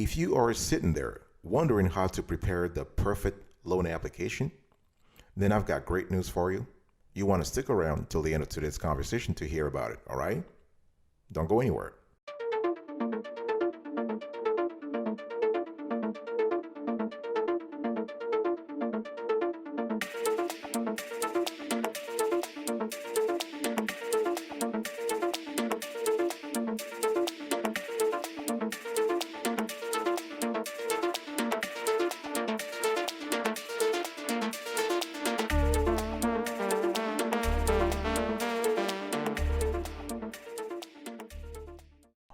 If you are sitting there wondering how to prepare the perfect loan application, then I've got great news for you. You want to stick around till the end of today's conversation to hear about it, all right? Don't go anywhere.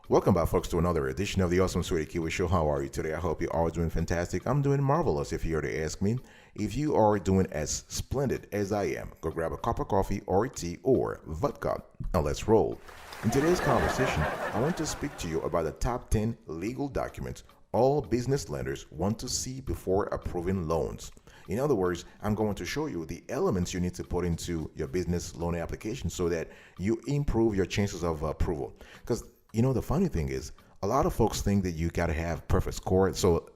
Welcome back, folks, to another edition of the Awesome Sweetie Kiwi Show. How are you today? I hope you are doing fantastic. I'm doing marvelous, if you were to ask me. If you are doing as splendid as I am, go grab a cup of coffee or tea or vodka and let's roll. In today's conversation, I want to speak to you about the top 10 legal documents all business lenders want to see before approving loans. In other words, I'm going to show you the elements you need to put into your business loan application so that you improve your chances of approval. Because the funny thing is, a lot of folks think that you got to have perfect score. So,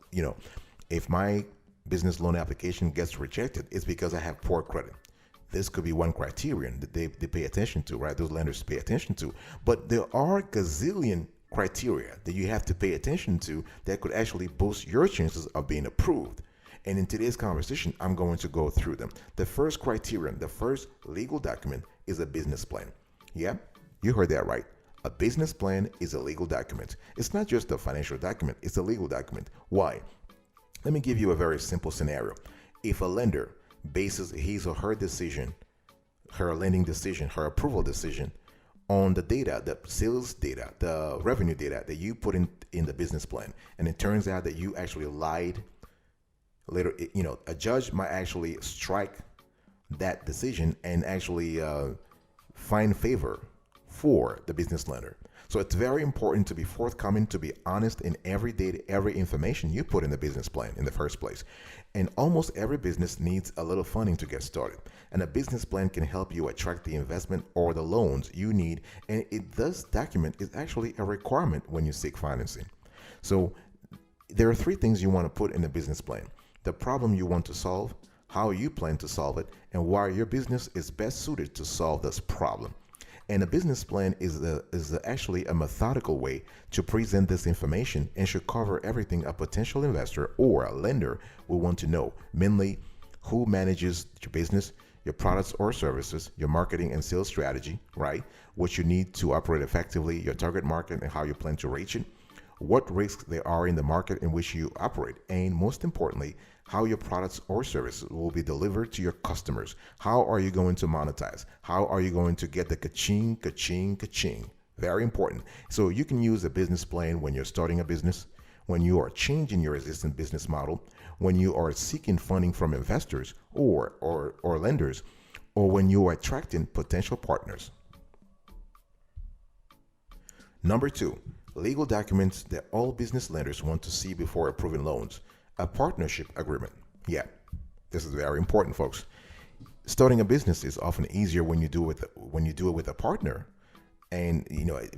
if my business loan application gets rejected, it's because I have poor credit. This could be one criterion that they pay attention to, right? Those lenders pay attention to. But there are gazillion criteria that you have to pay attention to that could actually boost your chances of being approved. And in today's conversation, I'm going to go through them. The first criterion, the first legal document is a business plan. Yeah, you heard that right. A business plan is a legal document. It's not just a financial document, it's a legal document. Why? Let me give you a very simple scenario. If a lender bases his or her decision, her lending decision, her approval decision on the data, the sales data, the revenue data that you put in the business plan, and it turns out that you actually lied, later, a judge might actually strike that decision and actually find favor for the business lender. So it's very important to be forthcoming, to be honest in every data, every information you put in the business plan in the first place. And almost every business needs a little funding to get started. And a business plan can help you attract the investment or the loans you need. And this document is actually a requirement when you seek financing. So there are three things you want to put in the business plan: the problem you want to solve, how you plan to solve it, and why your business is best suited to solve this problem. And a business plan is actually a methodical way to present this information and should cover everything a potential investor or a lender will want to know, mainly who manages your business, your products or services, your marketing and sales strategy, right? What you need to operate effectively, your target market and how you plan to reach it, what risks there are in the market in which you operate, and most importantly, how your products or services will be delivered to your customers. How are you going to monetize? How are you going to get the ka-ching, ka-ching, ka-ching? Very important. So you can use a business plan when you're starting a business, when you are changing your existing business model, when you are seeking funding from investors or lenders, or when you are attracting potential partners. Number 2, legal documents that all business lenders want to see before approving loans. A partnership agreement. Yeah, this is very important, folks. Starting a business is often easier when you do it with a partner, and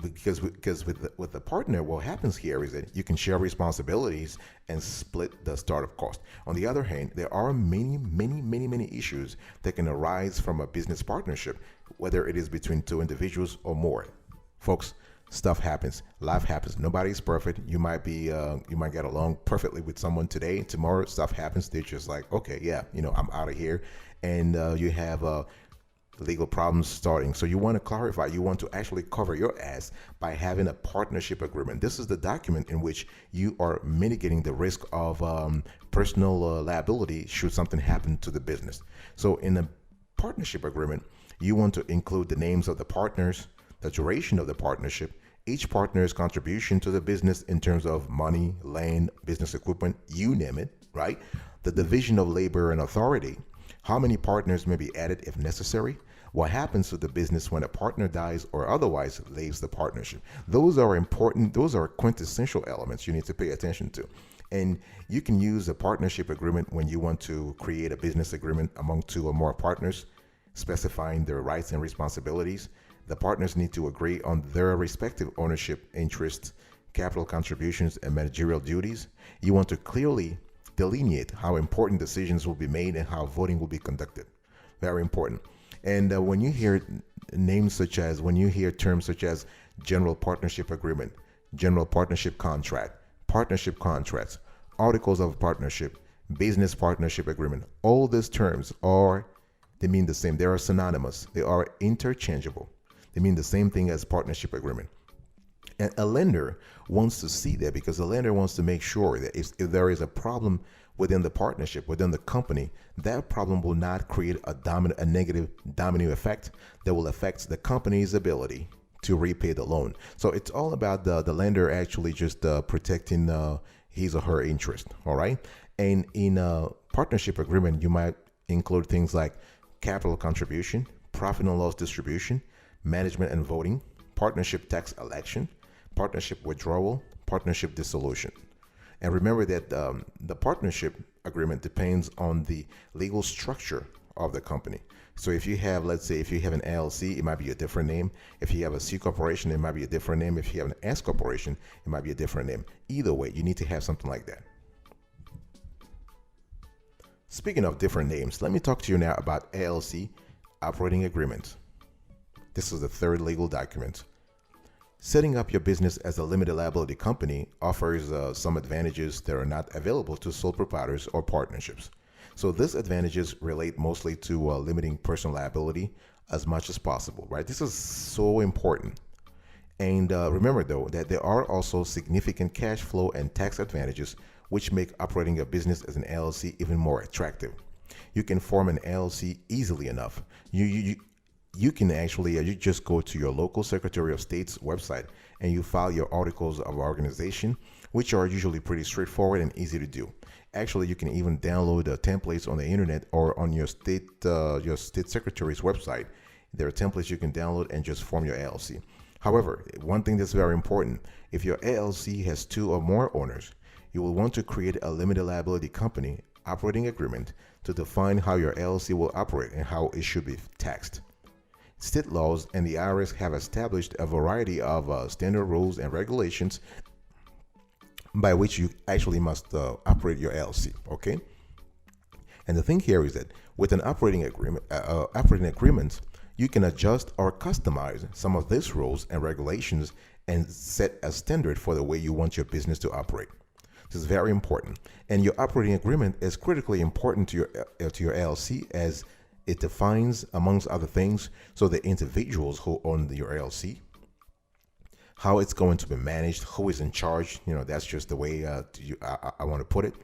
because with the partner, what happens here is that you can share responsibilities and split the startup cost. On the other hand, there are many issues that can arise from a business partnership, whether it is between two individuals or more. Folks, stuff happens, life happens. Nobody's perfect. You might get along perfectly with someone today. Tomorrow, stuff happens. They're just like, okay, yeah, I'm out of here, and you have legal problems starting. So you want to clarify. You want to actually cover your ass by having a partnership agreement. This is the document in which you are mitigating the risk of personal liability should something happen to the business. So in a partnership agreement, you want to include the names of the partners, the duration of the partnership, each partner's contribution to the business in terms of money, land, business equipment, you name it, right? The division of labor and authority, how many partners may be added if necessary, what happens to the business when a partner dies or otherwise leaves the partnership. Those are important, those are quintessential elements you need to pay attention to. And you can use a partnership agreement when you want to create a business agreement among two or more partners, specifying their rights and responsibilities. The partners need to agree on their respective ownership interests, capital contributions, and managerial duties. You want to clearly delineate how important decisions will be made and how voting will be conducted. Very important. And when you hear when you hear terms such as general partnership agreement, general partnership contract, partnership contracts, articles of partnership, business partnership agreement, all these terms they mean the same. They are synonymous. They are interchangeable. They mean the same thing as partnership agreement. And a lender wants to see that because the lender wants to make sure that if there is a problem within the partnership, within the company, that problem will not create a negative domino effect that will affect the company's ability to repay the loan. So it's all about the lender actually just protecting his or her interest. All right. And in a partnership agreement, you might include things like capital contribution, profit and loss distribution, management and voting, partnership tax election, partnership withdrawal, partnership dissolution. And remember that the partnership agreement depends on the legal structure of the company. So if you have, let's say, if you have an LLC, it might be a different name. If you have a C corporation, it might be a different name. If you have an S corporation, it might be a different name. Either way, you need to have something like that. Speaking of different names, let me talk to you now about LLC Operating Agreement. This is the third legal document. Setting up your business as a limited liability company offers some advantages that are not available to sole proprietors or partnerships. So these advantages relate mostly to limiting personal liability as much as possible, right? This is so important. And remember, though, that there are also significant cash flow and tax advantages which make operating a business as an LLC even more attractive. You can form an LLC easily enough. You can actually, you just go to your local Secretary of State's website and you file your articles of organization, which are usually pretty straightforward and easy to do. Actually, you can even download templates on the internet or on your state secretary's website. There are templates you can download and just form your LLC. However, one thing that's very important, if your LLC has 2 or more owners, you will want to create a limited liability company operating agreement to define how your LLC will operate and how it should be taxed. State laws and the IRS have established a variety of standard rules and regulations by which you actually must operate your LLC, okay? And the thing here is that with an operating agreement, you can adjust or customize some of these rules and regulations and set a standard for the way you want your business to operate. This is very important. And your operating agreement is critically important to your LLC as it defines, amongst other things, so the individuals who own your LLC, how it's going to be managed, who is in charge. That's just the way I want to put it.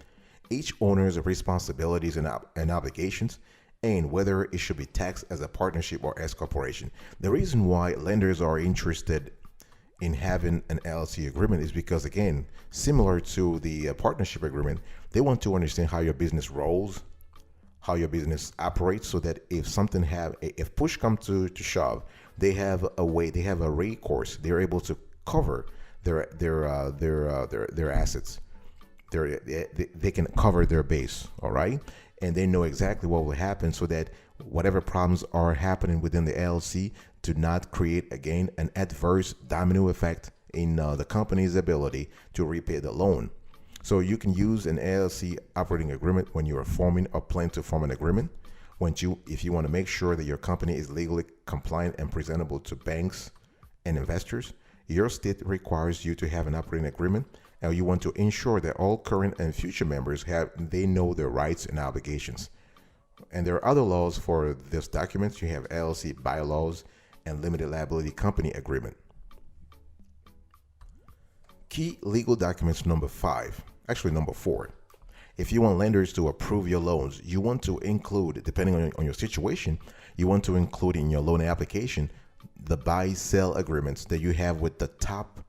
Each owner's responsibilities and obligations, and whether it should be taxed as a partnership or S corporation. The reason why lenders are interested in having an LLC agreement is because, again, similar to the partnership agreement, they want to understand how your business rolls, how your business operates, so that if push comes to shove, they have a way, they have a recourse. They're able to cover their assets. They can cover their base, all right, and they know exactly what will happen, so that whatever problems are happening within the LLC do not create, again, an adverse domino effect in the company's ability to repay the loan. So you can use an LLC operating agreement when you are forming or plan to form an agreement. If you want to make sure that your company is legally compliant and presentable to banks and investors, your state requires you to have an operating agreement, and you want to ensure that all current and future members they know their rights and obligations. And there are other laws for this document. You have LLC bylaws and limited liability company agreement. Key legal documents number 4. If you want lenders to approve your loans, you want to include, depending on your situation, you want to include in your loan application the buy-sell agreements that you have with the top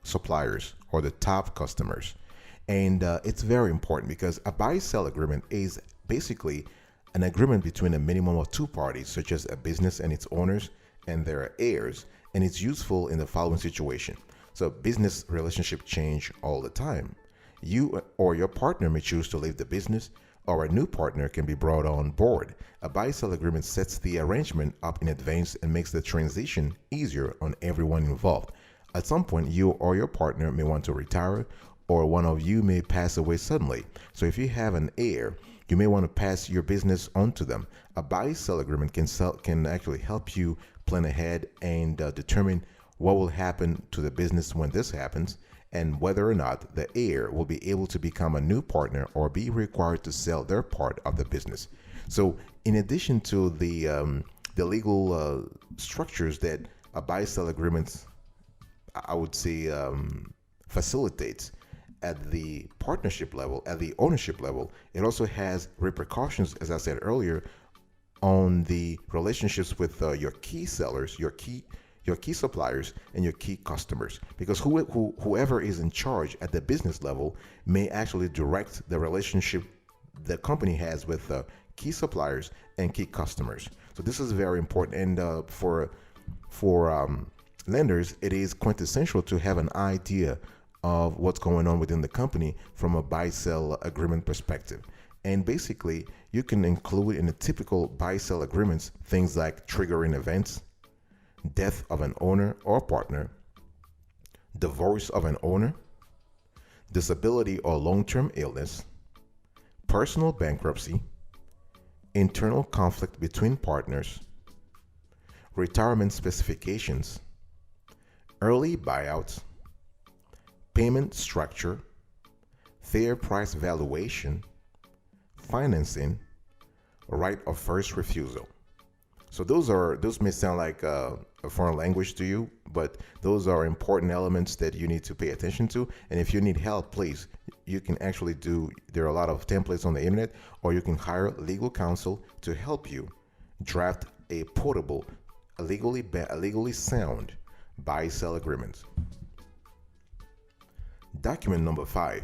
suppliers or the top customers. And it's very important because a buy-sell agreement is basically an agreement between a minimum of 2 parties, such as a business and its owners and their heirs, and it's useful in the following situation. So business relationships change all the time. You or your partner may choose to leave the business, or a new partner can be brought on board. A buy-sell agreement sets the arrangement up in advance and makes the transition easier on everyone involved. At some point, you or your partner may want to retire, or one of you may pass away suddenly. So if you have an heir, you may want to pass your business on to them. A buy-sell agreement can actually help you plan ahead and determine what will happen to the business when this happens, and whether or not the heir will be able to become a new partner or be required to sell their part of the business. So, in addition to the legal structures that a buy-sell agreement, I would say, facilitates at the partnership level, at the ownership level, it also has repercussions, as I said earlier, on the relationships with your key sellers, your key suppliers, and your key customers. Because whoever is in charge at the business level may actually direct the relationship the company has with key suppliers and key customers. So this is very important, and for lenders, it is quintessential to have an idea of what's going on within the company from a buy-sell agreement perspective. And basically, you can include in the typical buy-sell agreements things like triggering events, death of an owner or partner, divorce of an owner, disability or long-term illness, personal bankruptcy, internal conflict between partners, retirement specifications, early buyouts, payment structure, fair price valuation, financing, right of first refusal. So those may sound like a foreign language to you, but those are important elements that you need to pay attention to. And if you need help, please, you can actually there are a lot of templates on the internet, or you can hire legal counsel to help you draft a portable, a legally sound buy-sell agreement. Document number 5,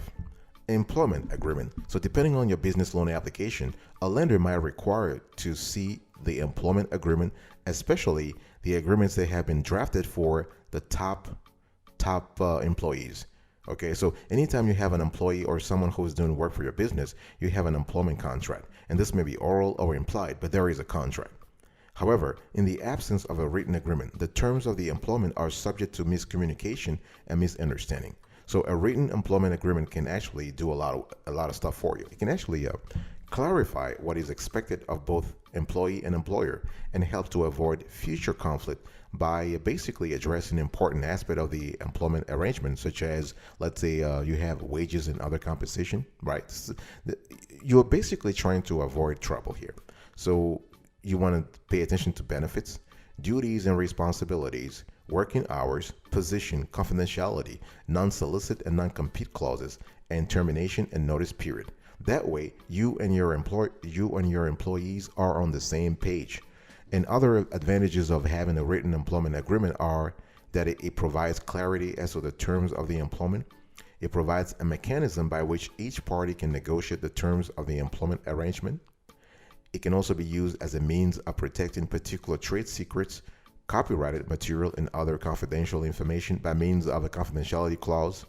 employment agreement. So depending on your business loan application, a lender might require to see the employment agreement, especially the agreements that have been drafted for the top employees. Okay, so anytime you have an employee or someone who is doing work for your business, you have an employment contract, and this may be oral or implied, but there is a contract. However, in the absence of a written agreement, the terms of the employment are subject to miscommunication and misunderstanding. So a written employment agreement can actually do a lot of stuff for you. It can actually clarify what is expected of both employee and employer, and help to avoid future conflict by basically addressing important aspect of the employment arrangement, such as, let's say, you have wages and other compensation, right? You're basically trying to avoid trouble here. So you want to pay attention to benefits, duties and responsibilities, working hours, position, confidentiality, non-solicit and non-compete clauses, and termination and notice period. That way, you and your employees are on the same page. And other advantages of having a written employment agreement are that it provides clarity as to the terms of the employment. It provides a mechanism by which each party can negotiate the terms of the employment arrangement. It can also be used as a means of protecting particular trade secrets, copyrighted material, and other confidential information by means of a confidentiality clause.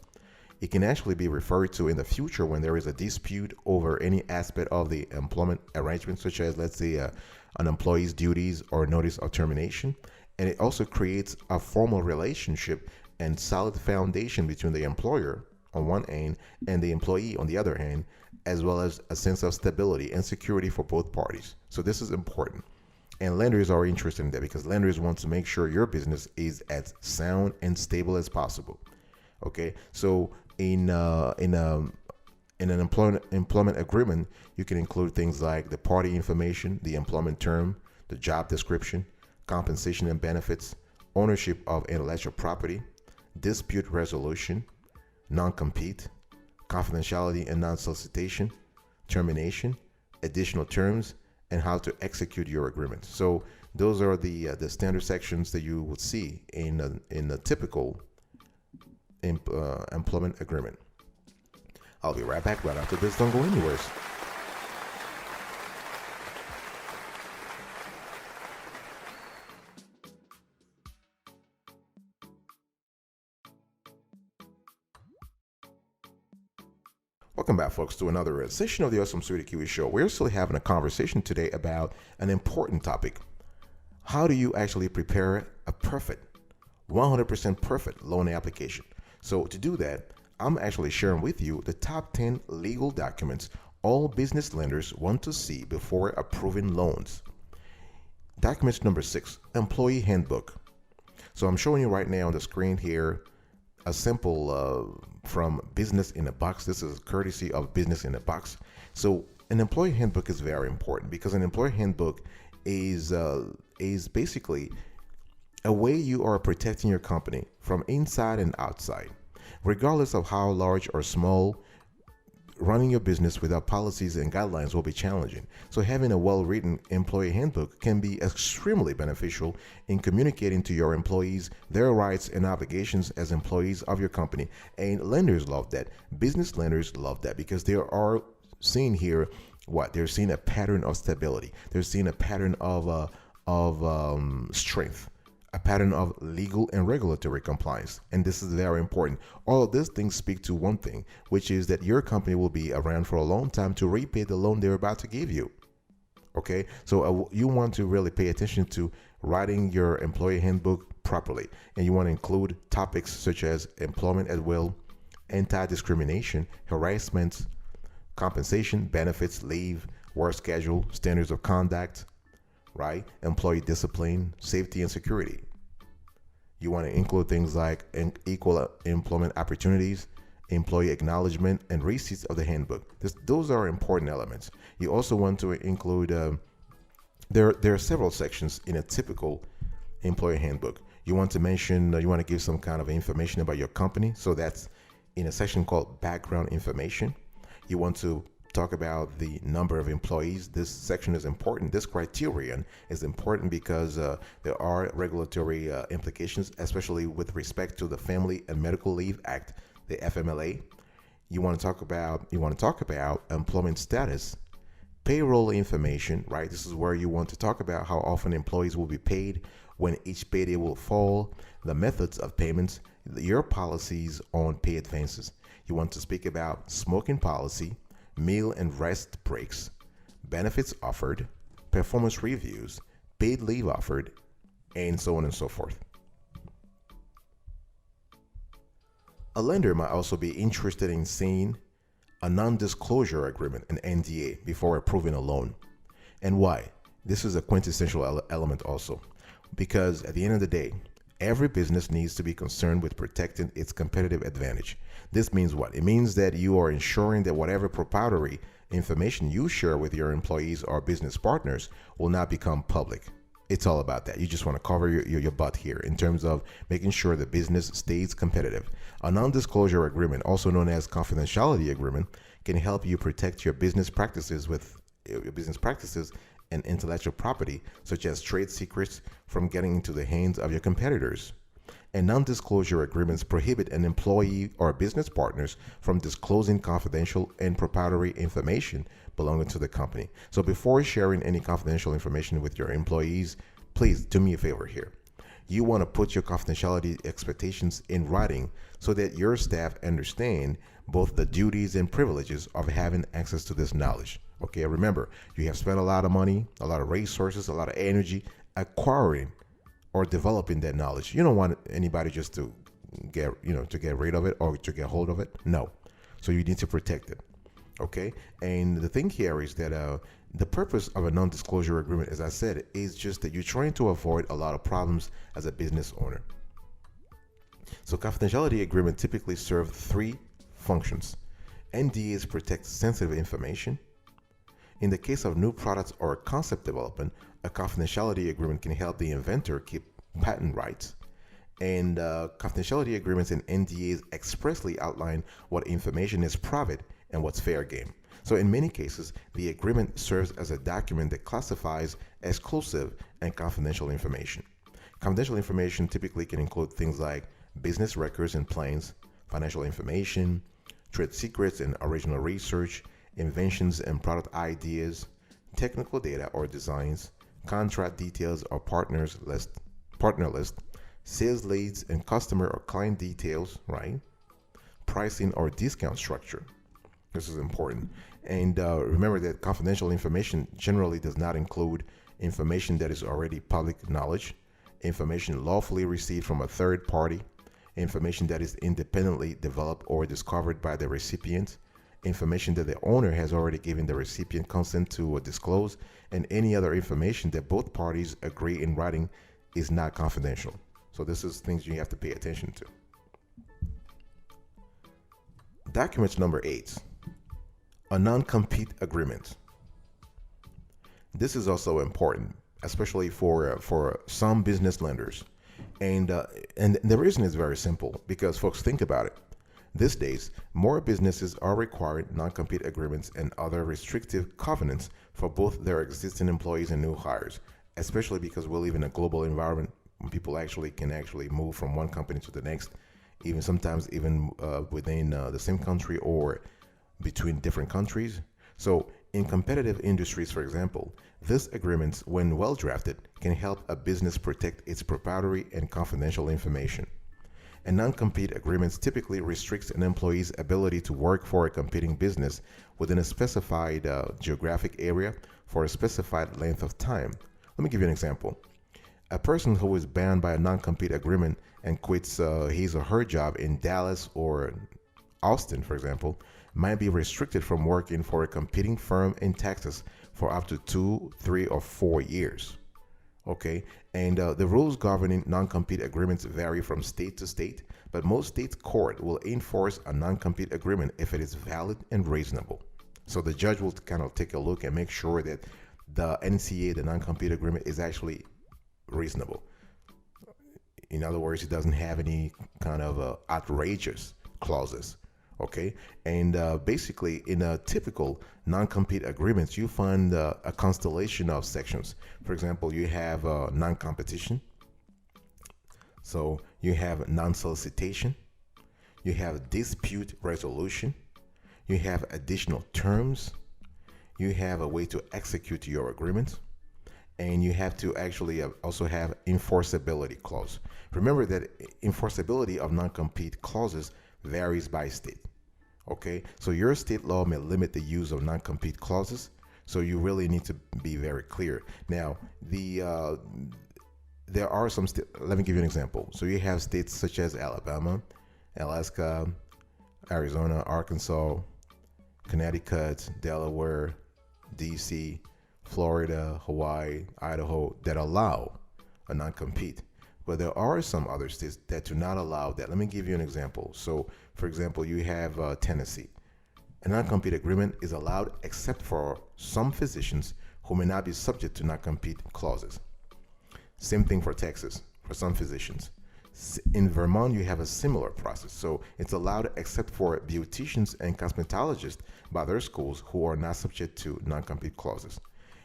It can actually be referred to in the future when there is a dispute over any aspect of the employment arrangement, such as, let's say, an employee's duties or notice of termination. And it also creates a formal relationship and solid foundation between the employer on one end and the employee on the other hand, as well as a sense of stability and security for both parties. So this is important. And lenders are interested in that because lenders want to make sure your business is as sound and stable as possible. Okay, so in an employment agreement, you can include things like the party information, the employment term, the job description, compensation and benefits, ownership of intellectual property, dispute resolution, non-compete, confidentiality and non-solicitation, termination, additional terms, and how to execute your agreement. So those are the standard sections that you would see in a typical employment agreement. I'll be right back right after this. Don't go anywhere. Welcome back, folks, to another session of the Awesome Sweetie Kiwi Show. We're still having a conversation today about an important topic. How do you actually prepare a perfect 100% perfect loan application. So to do that, I'm actually sharing with you the top 10 legal documents all business lenders want to see before approving loans. Documents number 6, Employee Handbook. So I'm showing you right now on the screen here a simple from Business in a Box. This is courtesy of Business in a Box. So an employee handbook is very important because an employee handbook is basically a way you are protecting your company from inside and outside. Regardless of how large or small, running your business without policies and guidelines will be challenging. So having a well-written employee handbook can be extremely beneficial in communicating to your employees their rights and obligations as employees of your company. And lenders love that. Business lenders love that because they are seeing here what? They're seeing a pattern of stability. They're seeing a pattern of strength, a pattern of legal and regulatory compliance. And this is very important. All of these things speak to one thing, which is that your company will be around for a long time to repay the loan they're about to give you. Okay, so you want to really pay attention to writing your employee handbook properly. And you want to include topics such as employment at will, anti-discrimination, harassment, compensation, benefits, leave, work schedule, standards of conduct, right? Employee discipline, safety and security. You want to include things like equal employment opportunities, employee acknowledgement, and receipts of the handbook. Those are important elements. You also want to include, there are several sections in a typical employee handbook. You want to mention, you want to give some kind of information about your company. So that's in a section called background information. You want to talk about the number of employees. This section is important. This criterion is important because there are regulatory implications, especially with respect to the Family and Medical Leave Act, the FMLA. You want to talk about employment status, payroll information, right? This is where you want to talk about how often employees will be paid, when each payday will fall, the methods of payments, your policies on pay advances. You want to speak about smoking policy, meal and rest breaks, benefits offered, performance reviews, paid leave offered, and so on and so forth. A lender might also be interested in seeing a non-disclosure agreement, an NDA, before approving a loan. And why? This is a quintessential element also, because at the end of the day, every business needs to be concerned with protecting its competitive advantage. This means what? It means that you are ensuring that whatever proprietary information you share with your employees or business partners will not become public. It's all about that. You just want to cover your butt here in terms of making sure the business stays competitive. A non-disclosure agreement, also known as confidentiality agreement, can help you protect your business practices and intellectual property, such as trade secrets, from getting into the hands of your competitors. And non-disclosure agreements prohibit an employee or business partners from disclosing confidential and proprietary information belonging to the company. So before sharing any confidential information with your employees, please do me a favor here. You want to put your confidentiality expectations in writing so that your staff understand both the duties and privileges of having access to this knowledge. Okay, remember, you have spent a lot of money, a lot of resources, a lot of energy acquiring or developing that knowledge. You don't want anybody just to get rid of it or to get hold of it. No. So you need to protect it. Okay. And the thing here is that the purpose of a non-disclosure agreement, as I said, is just that you're trying to avoid a lot of problems as a business owner. So confidentiality agreement typically serve 3 functions. NDAs protect sensitive information. In the case of new products or concept development, a confidentiality agreement can help the inventor keep patent rights. And confidentiality agreements and NDAs expressly outline what information is private and what's fair game. So in many cases, the agreement serves as a document that classifies exclusive and confidential information. Confidential information typically can include things like business records and plans, financial information, trade secrets and original research, inventions and product ideas, technical data or designs, contract details or partner list, sales leads and customer or client details, right? Pricing or discount structure. This is important. And remember that confidential information generally does not include information that is already public knowledge. information lawfully received from a third party, information that is independently developed or discovered by the recipient, information that the owner has already given the recipient consent to disclose, and any other information that both parties agree in writing is not confidential. So this is things you have to pay attention to. Documents number 8, a non-compete agreement. This is also important, especially for some business lenders. And the reason is very simple, because folks, think about it. These days, more businesses are requiring non-compete agreements and other restrictive covenants for both their existing employees and new hires, especially because we live in a global environment when people can move from one company to the next, even sometimes within the same country or between different countries. So in competitive industries, for example, these agreements, when well drafted, can help a business protect its proprietary and confidential information. And non-compete agreements typically restricts an employee's ability to work for a competing business within a specified geographic area for a specified length of time. Let me give you an example. A person who is bound by a non-compete agreement and quits his or her job in Dallas or Austin, for example, might be restricted from working for a competing firm in Texas for up to 2, 3, or 4 years. Okay, and the rules governing non-compete agreements vary from state to state, but most states' court will enforce a non-compete agreement if it is valid and reasonable. So the judge will kind of take a look and make sure that the NCA, the non-compete agreement, is actually reasonable. In other words, it doesn't have any kind of outrageous clauses. Okay, and basically in a typical non-compete agreements, you find a constellation of sections. For example, you have non-competition, so you have non-solicitation, you have dispute resolution, you have additional terms, you have a way to execute your agreement, and you have to actually also have enforceability clause. Remember that enforceability of non-compete clauses varies by state. Okay, so your state law may limit the use of non-compete clauses, so you really need to be very clear. Now, there are some let me give you an example. So you have states such as Alabama, Alaska, Arizona, Arkansas, Connecticut, Delaware, DC, Florida, Hawaii, Idaho that allow a non-compete. But there are some other states that do not allow that. Let me give you an example. So, for example, you have Tennessee. A non-compete agreement is allowed except for some physicians who may not be subject to non-compete clauses. Same thing for Texas, for some physicians. In Vermont, you have a similar process. So it's allowed except for beauticians and cosmetologists by their schools who are not subject to non-compete clauses.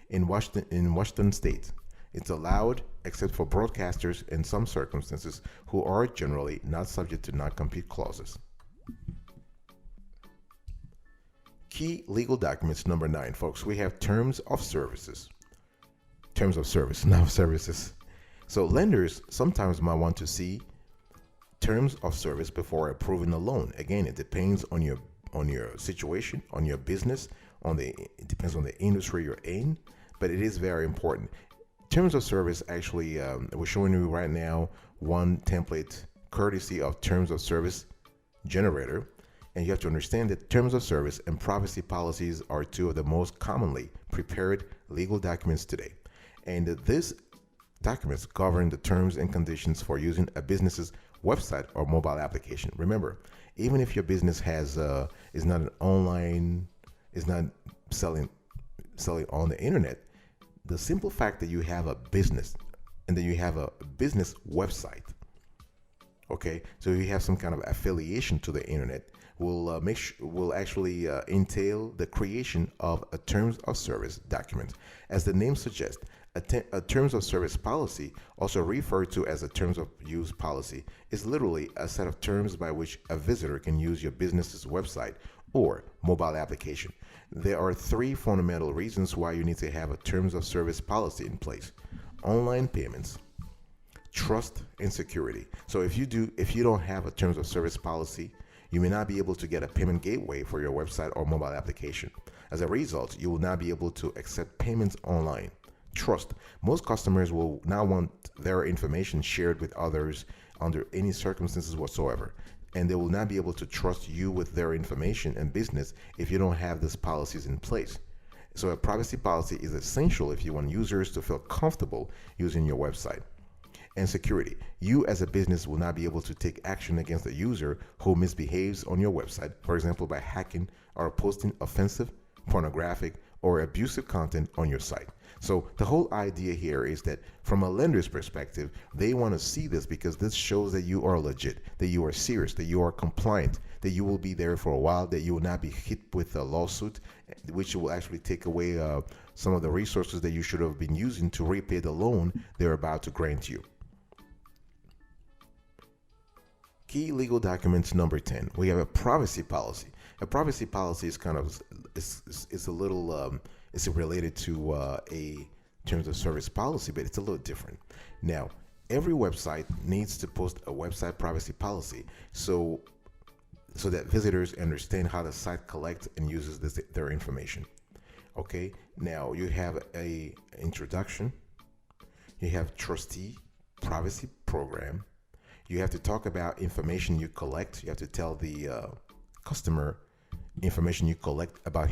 In Washington State, it's allowed except for broadcasters in some circumstances who are generally not subject to non-compete clauses. Key legal documents number 9, folks. We have terms of services. Terms of service, not services. So lenders sometimes might want to see terms of service before approving a loan. Again, it depends on your situation, on your business, it depends on the industry you're in, but it is very important. Terms of service, actually, we're showing you right now one template courtesy of terms of service generator. And you have to understand that terms of service and privacy policies are two of the most commonly prepared legal documents today. And these documents govern the terms and conditions for using a business's website or mobile application. Remember, even if your business is not an online, is not selling on the internet, the simple fact that you have a business and that you have a business website, okay, so you have some kind of affiliation to the internet, will actually entail the creation of a terms of service document. As the name suggests, a terms of service policy, also referred to as a terms of use policy, is literally a set of terms by which a visitor can use your business's website or mobile application. There are 3 fundamental reasons why you need to have a terms of service policy in place: online payments, trust, and security. So if you don't have a terms of service policy, you may not be able to get a payment gateway for your website or mobile application. As a result, you will not be able to accept payments online Trust. Most customers will not want their information shared with others under any circumstances whatsoever. And they will not be able to trust you with their information and business if you don't have these policies in place. So a privacy policy is essential if you want users to feel comfortable using your website. And security. You as a business will not be able to take action against a user who misbehaves on your website, for example, by hacking or posting offensive, pornographic, or abusive content on your site. So the whole idea here is that from a lender's perspective, they want to see this because this shows that you are legit, that you are serious, that you are compliant, that you will be there for a while, that you will not be hit with a lawsuit, which will actually take away some of the resources that you should have been using to repay the loan they're about to grant you. Key legal documents number 10. We have a privacy policy. A privacy policy is kind of it's a little it's related to a terms of service policy, but it's a little different. Now, every website needs to post a website privacy policy, so that visitors understand how the site collects and uses their information. Okay. Now you have a introduction. You have trustee privacy program. You have to talk about information you collect. You have to tell the customer information you collect about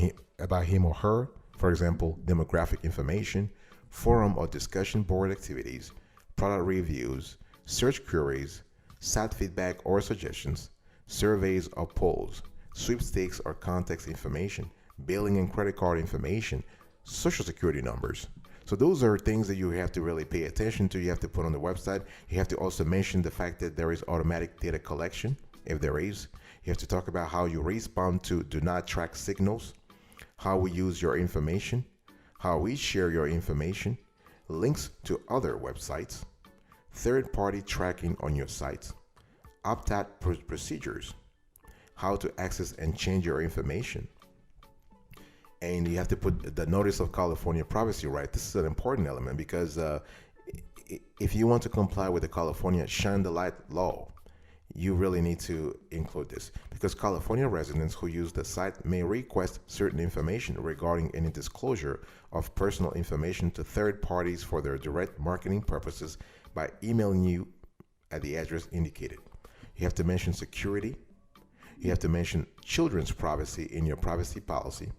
him or her. For example, demographic information, forum or discussion board activities, product reviews, search queries, site feedback or suggestions, surveys or polls, sweepstakes or contact information, billing and credit card information, social security numbers. So those are things that you have to really pay attention to. You have to put on the website. You have to also mention the fact that there is automatic data collection, if there is. You have to talk about how you respond to do not track signals, how we use your information, how we share your information, links to other websites, third-party tracking on your sites, opt-out procedures, how to access and change your information. And you have to put the notice of California privacy right. This is an important element because if you want to comply with the California Shine the Light law, you really need to include this because California residents who use the site may request certain information regarding any disclosure of personal information to third parties for their direct marketing purposes by emailing you at the address indicated. You have to mention security. You have to mention children's privacy in your privacy policy.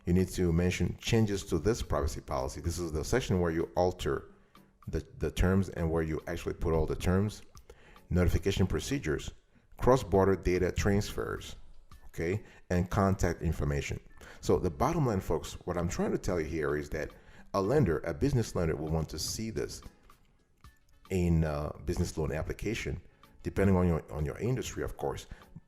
You need to mention changes to this privacy policy. This is the section where you alter the terms and where you actually put all the terms, notification procedures, cross-border data transfers, okay, and contact information. So the bottom line, folks, what I'm trying to tell you here is that a lender, a business lender, will want to see this in business loan application, depending on your industry, of course.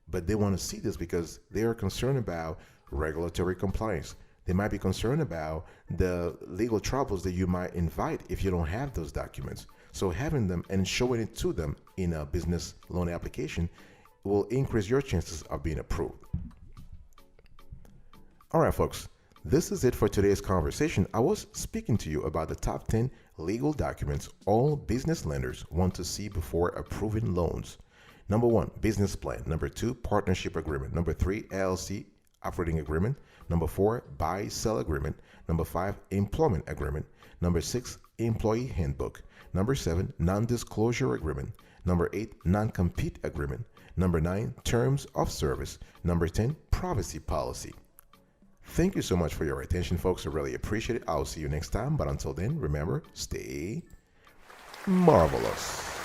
But they want to see this because they are concerned about regulatory compliance. They might be concerned about the legal troubles that you might invite if you don't have those documents. So having them and showing it to them in a business loan application will increase your chances of being approved. All right, folks, this is it for today's conversation. I was speaking to you about the top 10 legal documents all business lenders want to see before approving loans. Number 1, business plan. Number 2, partnership agreement. Number 3, LLC Operating Agreement. Number 4, Buy-Sell Agreement. Number 5, Employment Agreement. Number 6, Employee Handbook. Number 7, Non-Disclosure Agreement. Number 8, Non-Compete Agreement. Number 9, Terms of Service. Number 10, Privacy Policy. Thank you so much for your attention, folks. I really appreciate it. I'll see you next time. But until then, remember, stay marvelous.